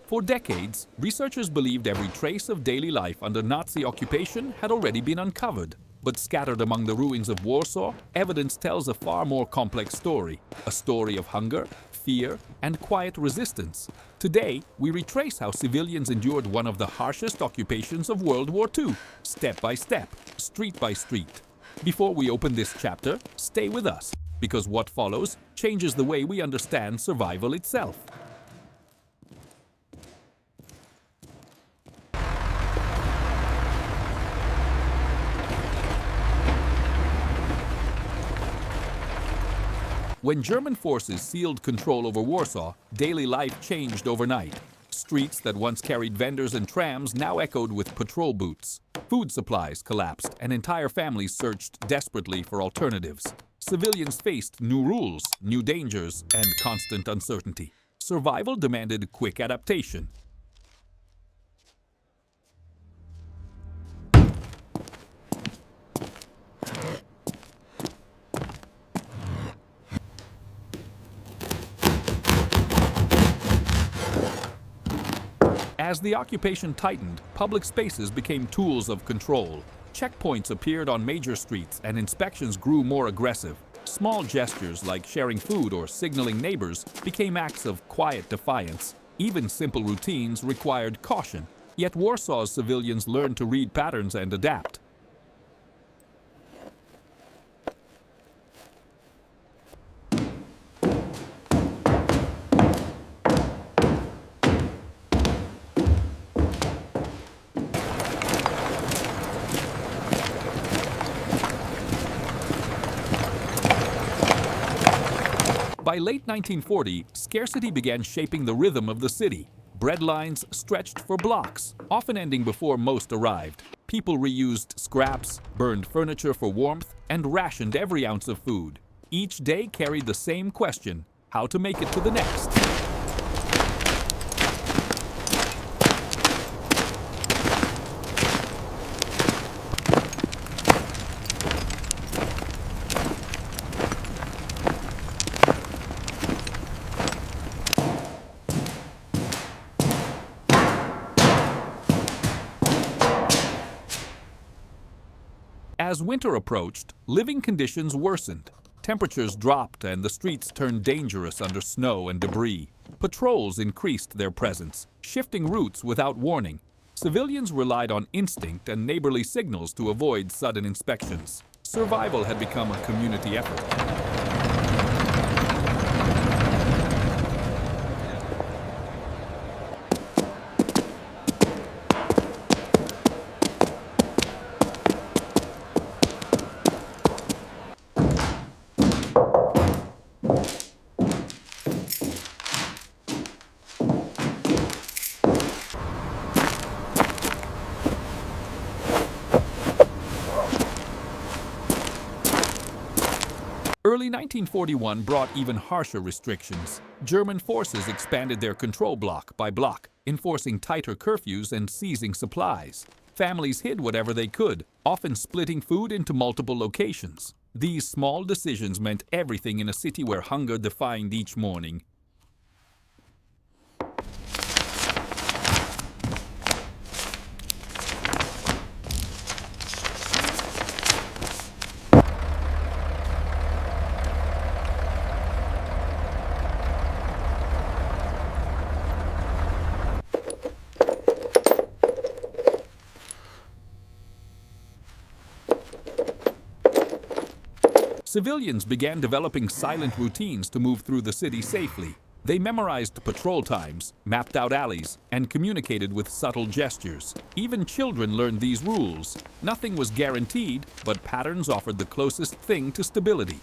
For decades, researchers believed every trace of daily life under Nazi occupation had already been uncovered. But scattered among the ruins of Warsaw, evidence tells a far more complex story. A story of hunger, fear, and quiet resistance. Today, we retrace how civilians endured one of the harshest occupations of World War II, step by step, street by street. Before we open this chapter, stay with us, because what follows changes the way we understand survival itself. When German forces sealed control over Warsaw, daily life changed overnight. Streets that once carried vendors and trams now echoed with patrol boots. Food supplies collapsed, and entire families searched desperately for alternatives. Civilians faced new rules, new dangers, and constant uncertainty. Survival demanded quick adaptation. As the occupation tightened, public spaces became tools of control. Checkpoints appeared on major streets and inspections grew more aggressive. Small gestures like sharing food or signaling neighbors became acts of quiet defiance. Even simple routines required caution. Yet Warsaw's civilians learned to read patterns and adapt. By late 1940, scarcity began shaping the rhythm of the city. Bread lines stretched for blocks, often ending before most arrived. People reused scraps, burned furniture for warmth, and rationed every ounce of food. Each day carried the same question: how to make it to the next. As winter approached, living conditions worsened. Temperatures dropped and the streets turned dangerous under snow and debris. Patrols increased their presence, shifting routes without warning. Civilians relied on instinct and neighborly signals to avoid sudden inspections. Survival had become a community effort. Early 1941 brought even harsher restrictions. German forces expanded their control block by block, enforcing tighter curfews and seizing supplies. Families hid whatever they could, often splitting food into multiple locations. These small decisions meant everything in a city where hunger defined each morning. Civilians began developing silent routines to move through the city safely. They memorized patrol times, mapped out alleys, and communicated with subtle gestures. Even children learned these rules. Nothing was guaranteed, but patterns offered the closest thing to stability.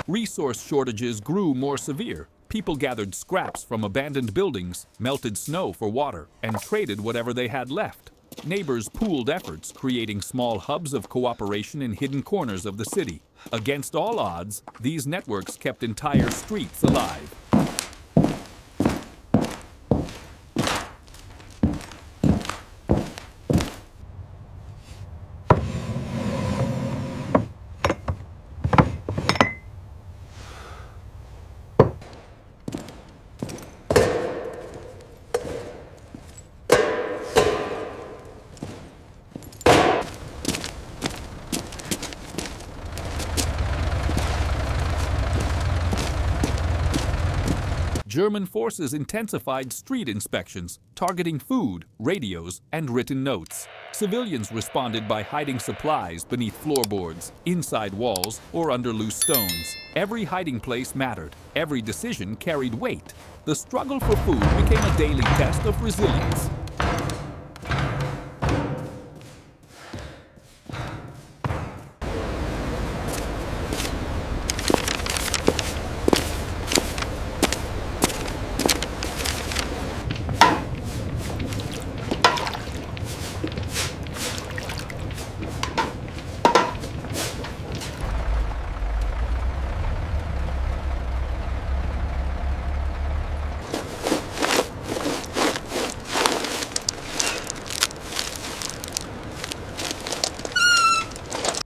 Resource shortages grew more severe. People gathered scraps from abandoned buildings, melted snow for water, and traded whatever they had left. Neighbors pooled efforts, creating small hubs of cooperation in hidden corners of the city. Against all odds, these networks kept entire streets alive. German forces intensified street inspections, targeting food, radios, and written notes. Civilians responded by hiding supplies beneath floorboards, inside walls, or under loose stones. Every hiding place mattered. Every decision carried weight. The struggle for food became a daily test of resilience.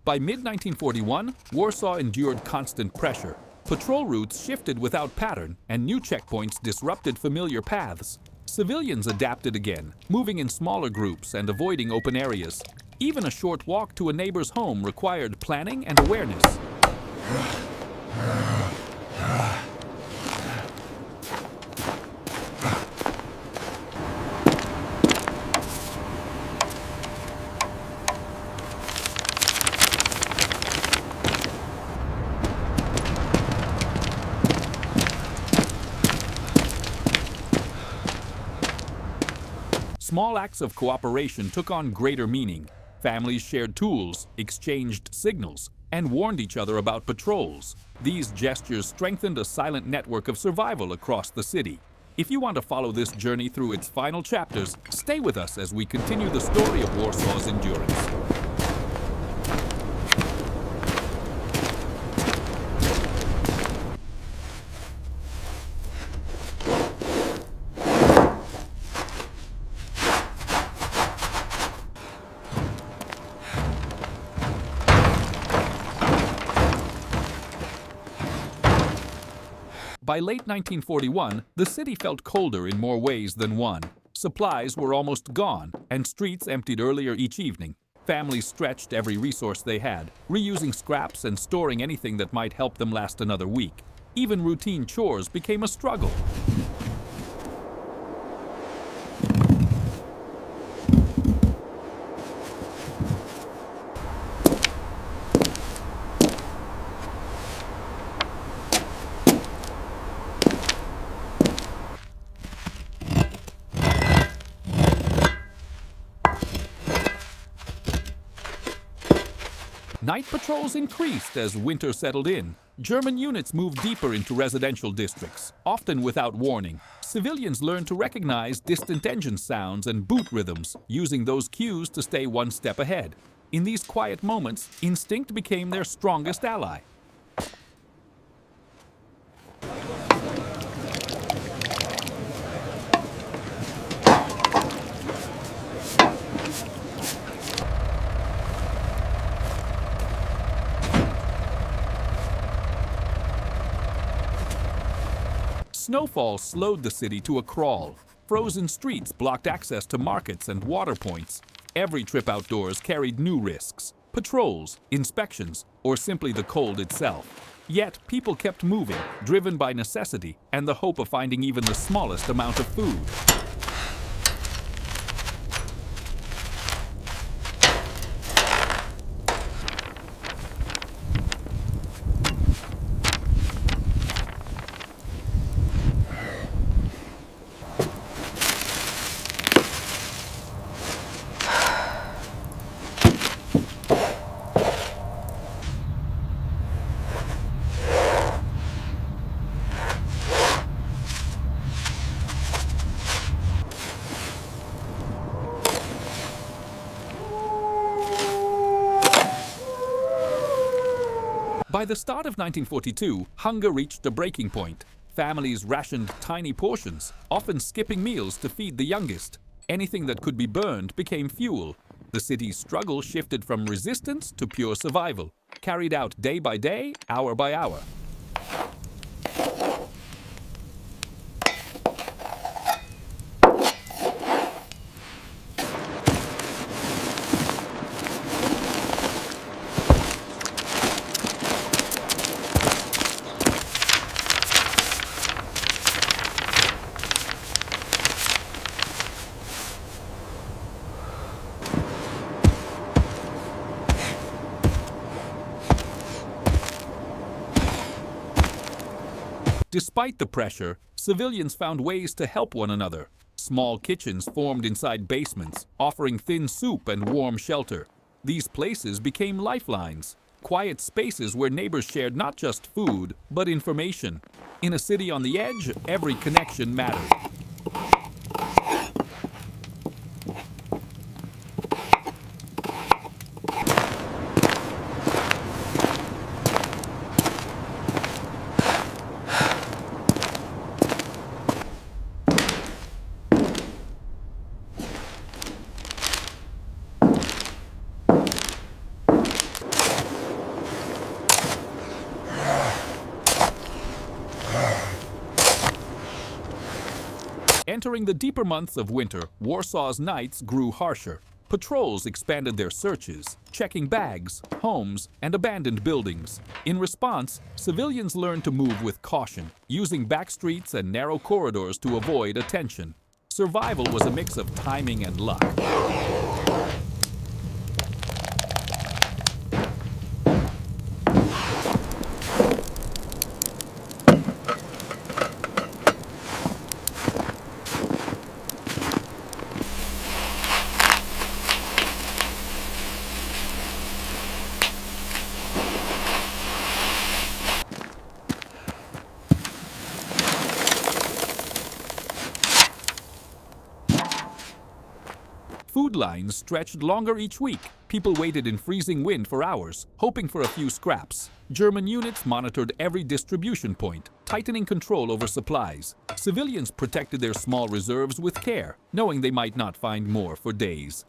By mid-1941, Warsaw endured constant pressure. Patrol routes shifted without pattern, and new checkpoints disrupted familiar paths. Civilians adapted again, moving in smaller groups and avoiding open areas. Even a short walk to a neighbor's home required planning and awareness. Small acts of cooperation took on greater meaning. Families shared tools, exchanged signals, and warned each other about patrols. These gestures strengthened a silent network of survival across the city. If you want to follow this journey through its final chapters, stay with us as we continue the story of Warsaw's endurance. By late 1941, the city felt colder in more ways than one. Supplies were almost gone, and streets emptied earlier each evening. Families stretched every resource they had, reusing scraps and storing anything that might help them last another week. Even routine chores became a struggle. Night patrols increased as winter settled in. German units moved deeper into residential districts, often without warning. Civilians learned to recognize distant engine sounds and boot rhythms, using those cues to stay one step ahead. In these quiet moments, instinct became their strongest ally. Snowfall slowed the city to a crawl. Frozen streets blocked access to markets and water points. Every trip outdoors carried new risks: patrols, inspections, or simply the cold itself. Yet people kept moving, driven by necessity and the hope of finding even the smallest amount of food. By the start of 1942, hunger reached a breaking point. Families rationed tiny portions, often skipping meals to feed the youngest. Anything that could be burned became fuel. The city's struggle shifted from resistance to pure survival, carried out day by day, hour by hour. Despite the pressure, civilians found ways to help one another. Small kitchens formed inside basements, offering thin soup and warm shelter. These places became lifelines, quiet spaces where neighbors shared not just food, but information. In a city on the edge, every connection mattered. Entering the deeper months of winter, Warsaw's nights grew harsher. Patrols expanded their searches, checking bags, homes, and abandoned buildings. In response, civilians learned to move with caution, using back streets and narrow corridors to avoid attention. Survival was a mix of timing and luck. Food lines stretched longer each week. People waited in freezing wind for hours, hoping for a few scraps. German units monitored every distribution point, tightening control over supplies. Civilians protected their small reserves with care, knowing they might not find more for days.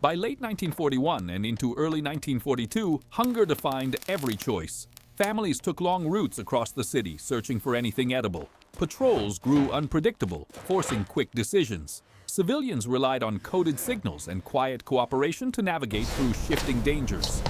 By late 1941 and into early 1942, hunger defined every choice. Families took long routes across the city, searching for anything edible. Patrols grew unpredictable, forcing quick decisions. Civilians relied on coded signals and quiet cooperation to navigate through shifting dangers.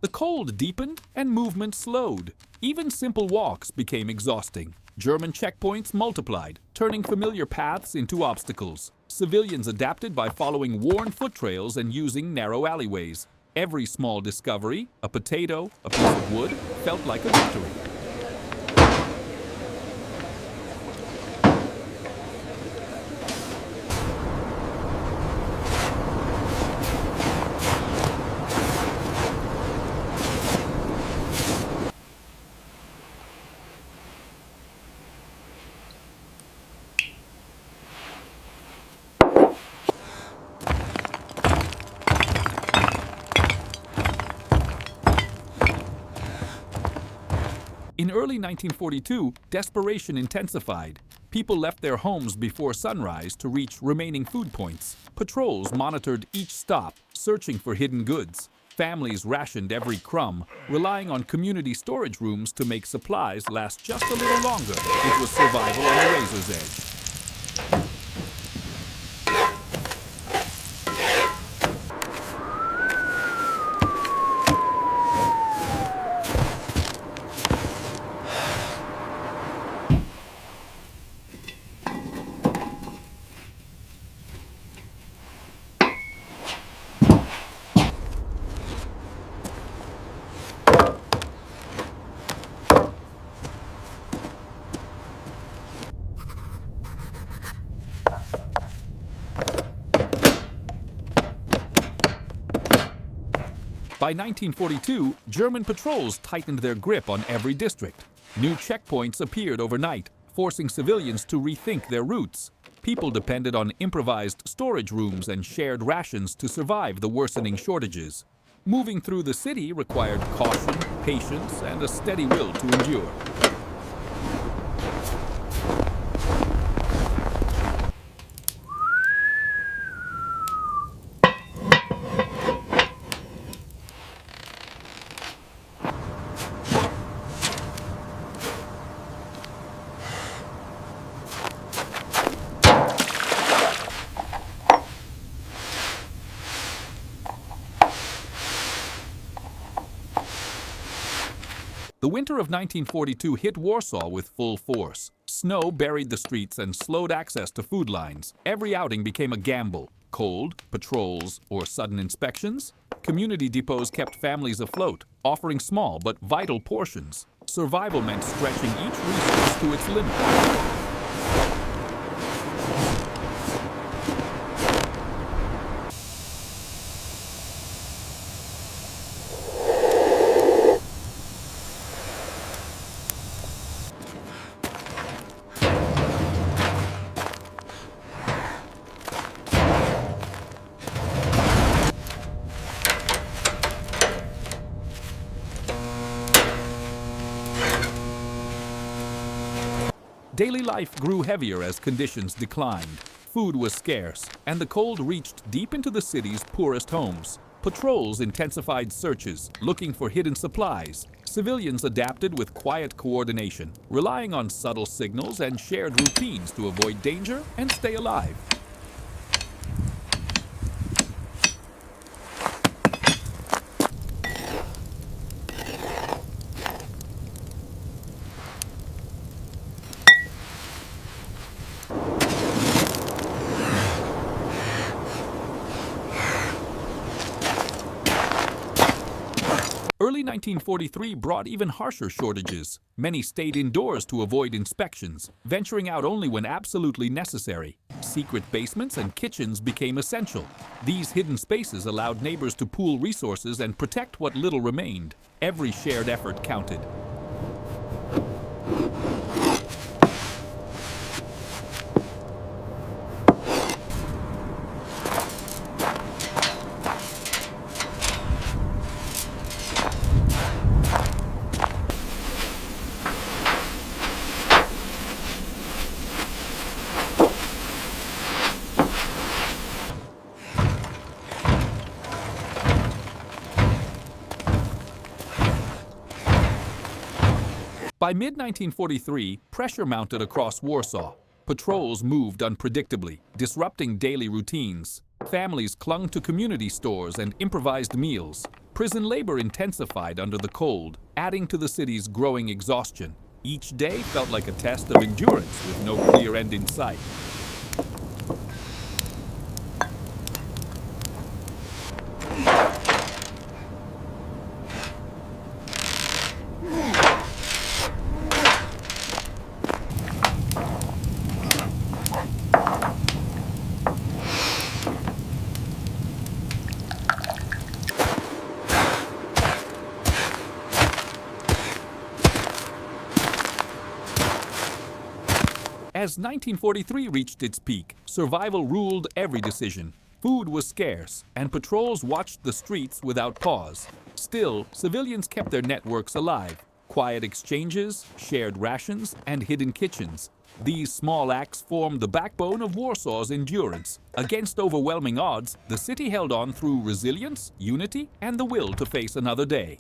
The cold deepened and movement slowed. Even simple walks became exhausting. German checkpoints multiplied, turning familiar paths into obstacles. Civilians adapted by following worn foot trails and using narrow alleyways. Every small discovery, a potato, a piece of wood, felt like a victory. In early 1942, desperation intensified. People left their homes before sunrise to reach remaining food points. Patrols monitored each stop, searching for hidden goods. Families rationed every crumb, relying on community storage rooms to make supplies last just a little longer. It was survival on a razor's edge. By 1942, German patrols tightened their grip on every district. New checkpoints appeared overnight, forcing civilians to rethink their routes. People depended on improvised storage rooms and shared rations to survive the worsening shortages. Moving through the city required caution, patience, and a steady will to endure. The winter of 1942 hit Warsaw with full force. Snow buried the streets and slowed access to food lines. Every outing became a gamble. Cold, patrols, or sudden inspections. Community depots kept families afloat, offering small but vital portions. Survival meant stretching each resource to its limit. Daily life grew heavier as conditions declined. Food was scarce, and the cold reached deep into the city's poorest homes. Patrols intensified searches, looking for hidden supplies. Civilians adapted with quiet coordination, relying on subtle signals and shared routines to avoid danger and stay alive. Early 1943 brought even harsher shortages. Many stayed indoors to avoid inspections, venturing out only when absolutely necessary. Secret basements and kitchens became essential. These hidden spaces allowed neighbors to pool resources and protect what little remained. Every shared effort counted. By mid-1943, pressure mounted across Warsaw. Patrols moved unpredictably, disrupting daily routines. Families clung to community stores and improvised meals. Prison labor intensified under the cold, adding to the city's growing exhaustion. Each day felt like a test of endurance with no clear end in sight. As 1943 reached its peak, survival ruled every decision. Food was scarce, and patrols watched the streets without pause. Still, civilians kept their networks alive. quiet exchanges, shared rations, and hidden kitchens. These small acts formed the backbone of Warsaw's endurance. Against overwhelming odds, the city held on through resilience, unity, and the will to face another day.